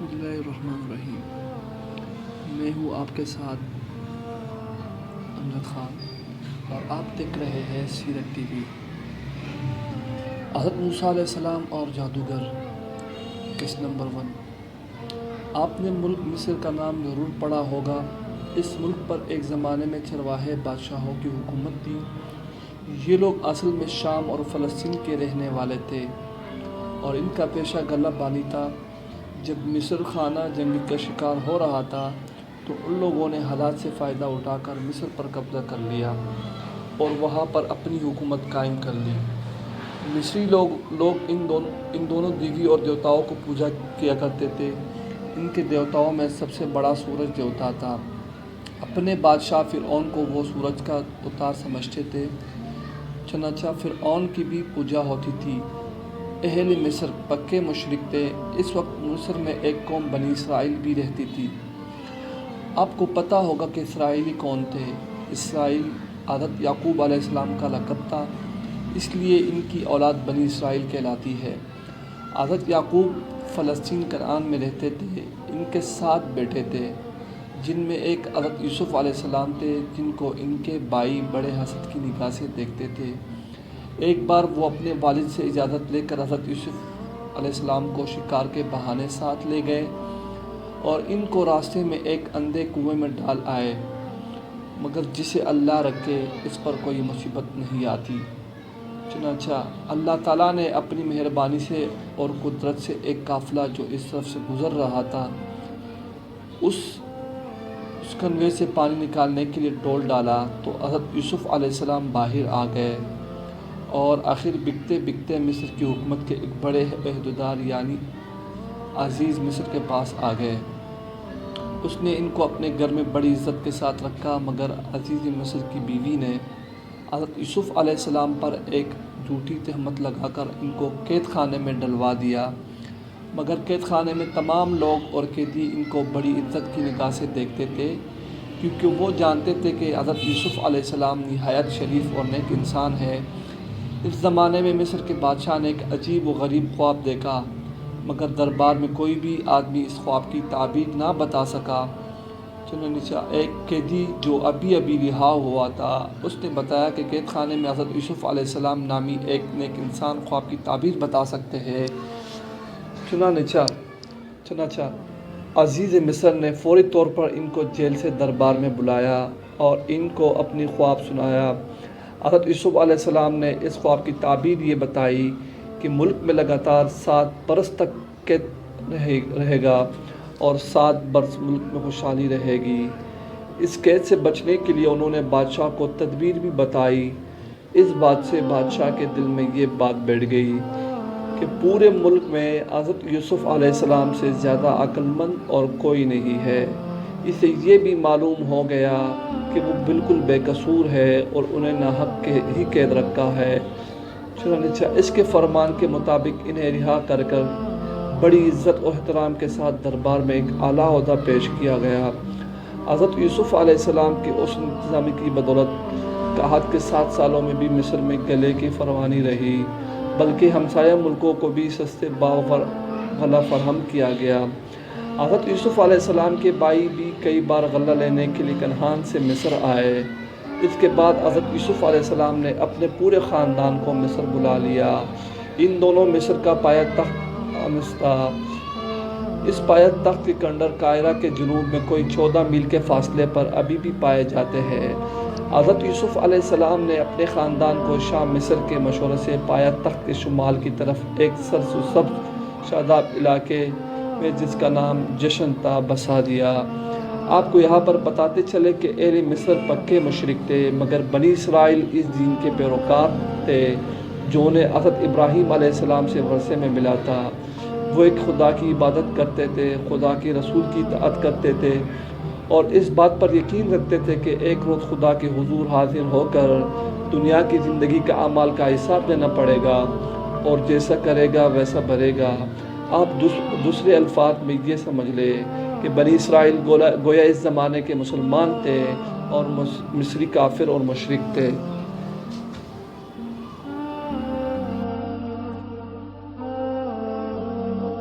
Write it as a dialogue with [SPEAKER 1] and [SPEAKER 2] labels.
[SPEAKER 1] بسم اللہ الرحمن الرحیم۔ میں ہوں آپ کے ساتھ امجد خان اور آپ دیکھ رہے ہیں سیرت ٹی وی۔ حضرت موسیٰ علیہ السلام اور جادوگر قسط نمبر 1۔ آپ نے ملک مصر کا نام ضرور پڑھا ہوگا۔ اس ملک پر ایک زمانے میں چرواہے بادشاہوں کی حکومت تھی۔ یہ لوگ اصل میں شام اور فلسطین کے رہنے والے تھے اور ان کا پیشہ غلہ بانی تھا۔ جب مصر خانہ جنگی کا شکار ہو رہا تھا تو ان لوگوں نے حالات سے فائدہ اٹھا کر مصر پر قبضہ کر لیا اور وہاں پر اپنی حکومت قائم کر لی۔ مصری لوگ ان دونوں دیوی اور دیوتاؤں کو پوجا کیا کرتے تھے۔ ان کے دیوتاؤں میں سب سے بڑا سورج دیوتا تھا۔ اپنے بادشاہ فرعون کو وہ سورج کا اوتار سمجھتے تھے، چنانچہ فرعون کی بھی پوجا ہوتی تھی۔ اہل مصر پکے مشرک تھے۔ اس وقت مصر میں ایک قوم بنی اسرائیل بھی رہتی تھی۔ آپ کو پتہ ہوگا کہ اسرائیلی کون تھے۔ اسرائیل حضرت یعقوب علیہ السلام کا لقب تھا، اس لیے ان کی اولاد بنی اسرائیل کہلاتی ہے۔ حضرت یعقوب فلسطین کنعان میں رہتے تھے۔ ان کے 7 بیٹے تھے، جن میں ایک حضرت یوسف علیہ السلام تھے، جن کو ان کے بھائی بڑے حسد کی نگاہ سے دیکھتے تھے۔ ایک بار وہ اپنے والد سے اجازت لے کر حضرت یوسف علیہ السلام کو شکار کے بہانے ساتھ لے گئے اور ان کو راستے میں ایک اندھے کنویں میں ڈال آئے، مگر جسے اللہ رکھے اس پر کوئی مصیبت نہیں آتی۔ چنانچہ اللہ تعالیٰ نے اپنی مہربانی سے اور قدرت سے ایک قافلہ جو اس طرف سے گزر رہا تھا اس کنویں سے پانی نکالنے کے لیے ڈول ڈالا تو حضرت یوسف علیہ السلام باہر آ گئے اور آخر بکتے بکتے مصر کی حکومت کے ایک بڑے عہدیدار یعنی عزیز مصر کے پاس آ گئے۔ اس نے ان کو اپنے گھر میں بڑی عزت کے ساتھ رکھا، مگر عزیز مصر کی بیوی نے حضرت یوسف علیہ السلام پر ایک جھوٹی تہمت لگا کر ان کو قید خانے میں ڈلوا دیا، مگر قید خانے میں تمام لوگ اور قیدی ان کو بڑی عزت کی نگاہ سے دیکھتے تھے، کیونکہ وہ جانتے تھے کہ حضرت یوسف علیہ السلام نہایت شریف اور نیک انسان ہے۔ اس زمانے میں مصر کے بادشاہ نے ایک عجیب و غریب خواب دیکھا، مگر دربار میں کوئی بھی آدمی اس خواب کی تعبیر نہ بتا سکا۔ چنانچہ ایک قیدی جو ابھی رہا ہوا تھا، اس نے بتایا کہ قید خانے میں حضرت یوسف علیہ السلام نامی ایک نیک انسان خواب کی تعبیر بتا سکتے ہیں۔ چنانچہ عزیز مصر نے فوری طور پر ان کو جیل سے دربار میں بلایا اور ان کو اپنی خواب سنایا۔ حضرت یوسف علیہ السلام نے اس خواب کی تعبیر یہ بتائی کہ ملک میں لگاتار 7 برس تک قید رہے گا اور 7 برس ملک میں خوشحالی رہے گی۔ اس قید سے بچنے کے لیے انہوں نے بادشاہ کو تدبیر بھی بتائی۔ اس بات سے بادشاہ کے دل میں یہ بات بیٹھ گئی کہ پورے ملک میں حضرت یوسف علیہ السلام سے زیادہ عقل مند اور کوئی نہیں ہے۔ اسے یہ بھی معلوم ہو گیا کہ وہ بالکل بے قصور ہے اور انہیں ناحق ہی قید رکھا ہے۔ چنانچہ اس کے فرمان کے مطابق انہیں رہا کر بڑی عزت و احترام کے ساتھ دربار میں ایک اعلیٰ عہدہ پیش کیا گیا۔ حضرت یوسف علیہ السلام کے اس انتظام کی بدولت قحط کے 7 سالوں میں بھی مصر میں گلے کی فراوانی رہی، بلکہ ہمسایہ ملکوں کو بھی سستے باغ غلہ فراہم کیا گیا۔ حضرت یوسف علیہ السلام کے بھائی بھی کئی بار غلہ لینے کے لیے کنعان سے مصر آئے۔ اس کے بعد حضرت یوسف علیہ السلام نے اپنے پورے خاندان کو مصر بلا لیا۔ ان دونوں مصر کا پایہ تخت مصر تھا۔ اس پایہ تخت کے کنڈر قاہرہ کے جنوب میں کوئی 14 میل کے فاصلے پر ابھی بھی پائے جاتے ہیں۔ حضرت یوسف علیہ السلام نے اپنے خاندان کو شام مصر کے مشورے سے پایہ تخت کے شمال کی طرف ایک سرسبز شاداب علاقے میں جس کا نام جشن تھا بسا دیا۔ آپ کو یہاں پر بتاتے چلے کہ اہل مصر پکے مشرک تھے، مگر بنی اسرائیل اس دین کے پیروکار تھے جو انہیں حضرت ابراہیم علیہ السلام سے ورثے میں ملا تھا۔ وہ ایک خدا کی عبادت کرتے تھے، خدا کے رسول کی اطاعت کرتے تھے اور اس بات پر یقین رکھتے تھے کہ ایک روز خدا کے حضور حاضر ہو کر دنیا کی زندگی کا اعمال کا حساب دینا پڑے گا اور جیسا کرے گا ویسا بھرے گا۔ آپ دوسرے الفاظ میں یہ سمجھ لے کہ بنی اسرائیل گویا اس زمانے کے مسلمان تھے اور مصری کافر اور مشرک تھے۔